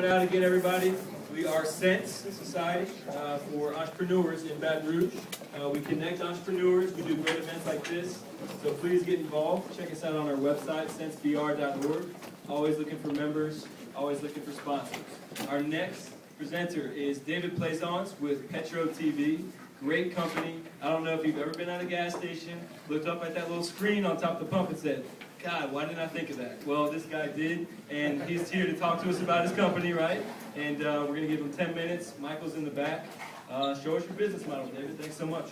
Out again, everybody. We are SeNSE Society for entrepreneurs in Baton Rouge. We connect entrepreneurs. We do great events like this. So please get involved. Check us out on our website, sensebr.org. Always looking for members. Always looking for sponsors. Our next presenter is David Plaisance with Petro TV. Great company. I don't know if you've ever been at a gas station, looked up at that little screen on top of the pump and said, God, why didn't I think of that? Well, this guy did, and he's here to talk to us about his company, right? And we're going to give him 10 minutes. Michael's in the back. Show us your business model, David. Thanks so much.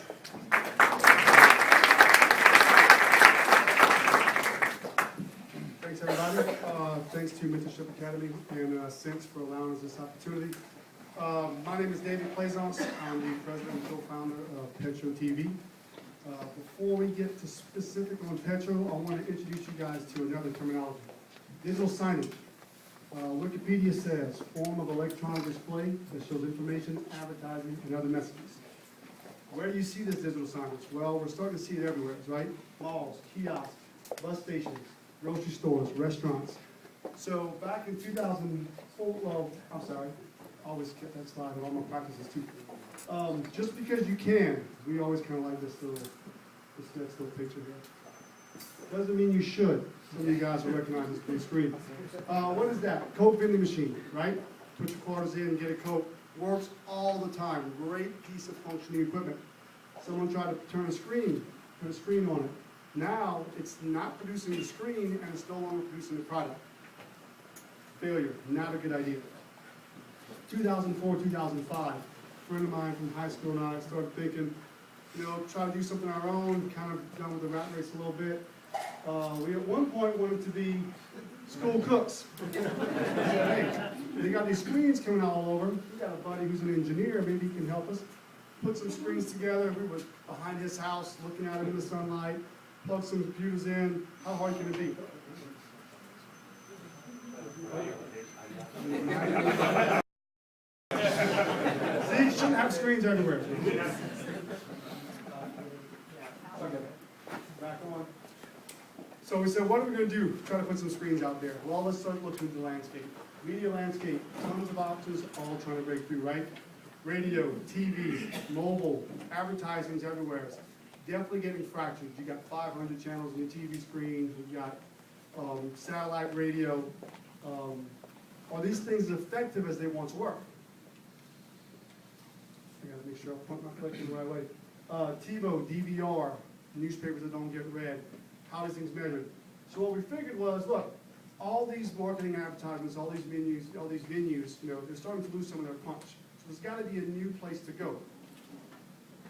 Thanks, everybody. Thanks to Mentorship Academy and SeNSE for allowing us this opportunity. My name is David Plaisance. I'm the president and co-founder of Petro TV. Before we get to specific on Petro, I want to introduce you guys to another terminology. Digital signage. Wikipedia says, form of electronic display that shows information, advertising, and other messages. Where do you see this digital signage? Well, we're starting to see it everywhere, right? Malls, kiosks, bus stations, grocery stores, restaurants. So back in 2004, well, I'm sorry, I always skip that slide in all my practices too. Just because you can, we always kind of like this next little picture here. Doesn't mean you should. Some of you guys will recognize this big screen. What is that? Coke vending machine, right? Put your quarters in, get a Coke. Works all the time. Great piece of functioning equipment. Someone tried to turn a screen, put a screen on it. Now, it's not producing the screen and it's no longer producing the product. Failure, not a good idea. 2004, 2005. A friend of mine from high school and I started thinking, try to do something on our own, kind of done with the rat race a little bit. We at one point wanted to be school cooks. Hey, they got these screens coming out all over. We got a buddy who's an engineer, maybe he can help us. Put some screens together. We were behind his house, looking at it in the sunlight, plug some computers in. How hard can it be? See, you shouldn't have screens everywhere. Back on. So we said, what are we going to do? Try to put some screens out there. Well, let's start looking at the landscape. Media landscape, tons of options, all trying to break through, right? Radio, TV, mobile, advertisements everywhere. Definitely getting fractured. You got 500 channels on your TV screen. You've got satellite radio. Are these things as effective as they once were? I got to make sure I point my click in the right way. TiVo, DVR, newspapers that don't get read. How these things measured. So what we figured was, look, all these marketing advertisements, all these venues, they're starting to lose some of their punch. So there's got to be a new place to go.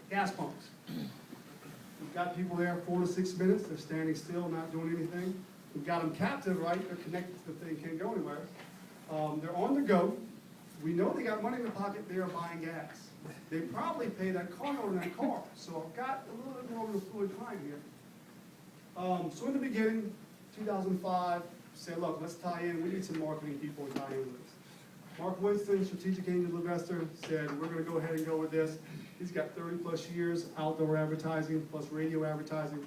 Gas pumps. We've got people there 4 to 6 minutes. They're standing still, not doing anything. We've got them captive, right? They're connected to the thing, can't go anywhere. They're on the go. We know they got money in the pocket. They are buying gas. They probably pay that car note in that car. So I've got a little bit more of a fluid time here. So in the beginning, 2005, said, look, let's tie in. We need some marketing people to tie in with this. Mark Winston, strategic angel investor, said, we're going to go ahead and go with this. He's got 30 plus years outdoor advertising plus radio advertising.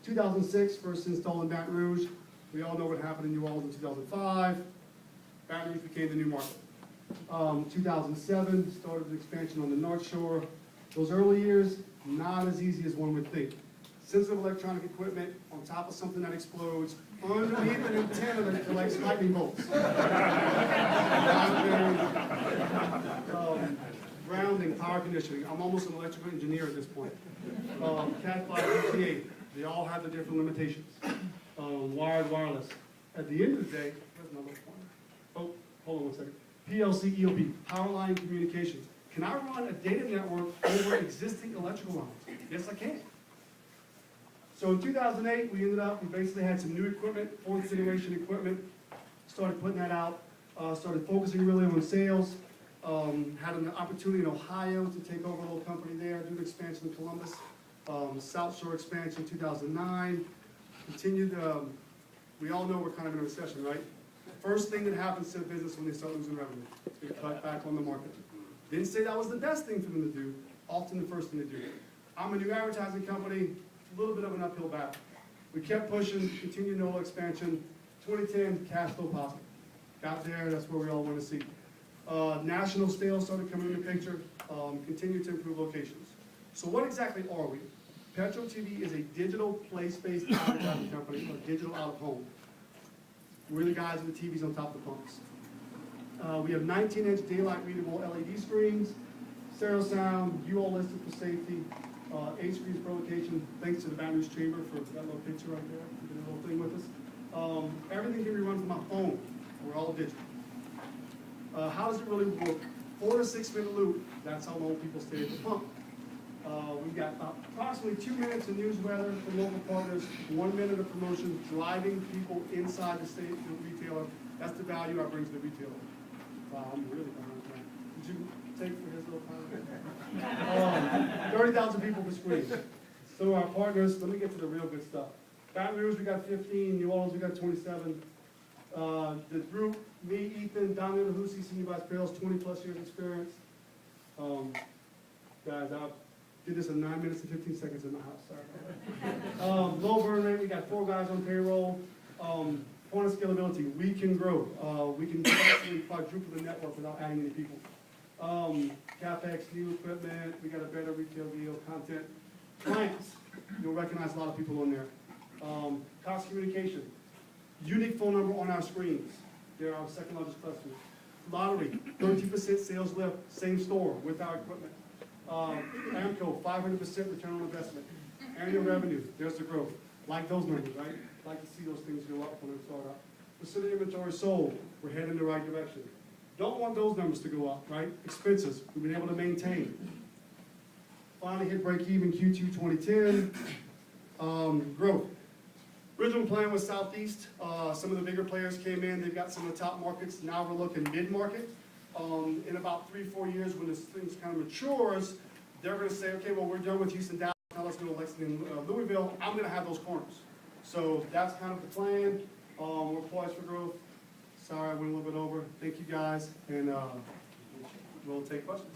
2006, first installed in Baton Rouge. We all know what happened in New Orleans in 2005. Baton Rouge became the new market. 2007, started an expansion on the North Shore. Those early years, not as easy as one would think. Sensitive electronic equipment on top of something that explodes, underneath an antenna that collects lightning bolts. Grounding, power conditioning. I'm almost an electrical engineer at this point. Cat 5, PTA, they all have their different limitations. Wired, wireless. At the end of the day, where's my little pointer? Oh, hold on one second. PLC, EOP, power line communications. Can I run a data network over existing electrical lines? Yes, I can. So in 2008, we basically had some new equipment, 4th generation equipment, started putting that out, started focusing really on sales, had an opportunity in Ohio to take over a little company there, do an expansion in Columbus, South Shore expansion in 2009, continued, we all know we're kind of in a recession, right? First thing that happens to a business when they start losing revenue, they cut back on the market. Didn't say that was the best thing for them to do, often the first thing to do. I'm a new advertising company, a little bit of an uphill battle. We kept pushing, continued NOLA expansion. 2010, cash flow positive. got there, that's where we all want to see. National sales started coming in the picture, continue to improve locations. So what exactly are we? Petro TV is a digital place-based advertising company, or digital out-of-home. We're the guys with the TVs on top of the pumps. We have 19-inch daylight readable LED screens, stereo sound, UL listed for safety, 8 screens per location, thanks to the Baton Rouge Chamber for that little picture right there, did a little thing with us. Everything can be run from my phone. We're all digital. How does it really work? 4 to 6 minute loop, that's how long people stay at the pump. We've got approximately 2 minutes of news weather from local partners, 1 minute of promotion, driving people inside the state, the retailer. That's the value I bring to the retailer. Wow, I'm really behind that. Did you take for his little time? 30,000 people per screen. So our partners, let me get to the real good stuff. Baton Rouge, we got 15. New Orleans, we got 27. The group, me, Ethan, Daniel Husi, Senior Vice President, 20 plus years experience. Guys, I did this in 9 minutes and 15 seconds in my house, sorry. Low burn rate, we got 4 guys on payroll. Point of scalability, we can grow. We can actually quadruple the network without adding any people. CapEx, new equipment, we got a better retail deal, content. Clients, you'll recognize a lot of people on there. Cost communication, unique phone number on our screens. They're our second largest customer. Lottery, 13% sales lift, same store with our equipment. AMCO, 500% return on investment. Annual revenue, there's the growth. Like those numbers, right? Like to see those things go up when they start up. Facility inventory sold, we're heading in the right direction. Don't want those numbers to go up, right? Expenses, we've been able to maintain. Finally hit break even Q2 2010. Growth. Original plan was Southeast. Some of the bigger players came in. They've got some of the top markets. Now we're looking mid-market. In about 3-4 years, when this thing kind of matures, they're going to say, okay, well, we're done with Houston, Dallas. Now let's go to Lexington, Louisville. I'm going to have those corners. So that's kind of the plan. We're poised for growth. Sorry, I went a little bit over. Thank you guys, and we'll take questions.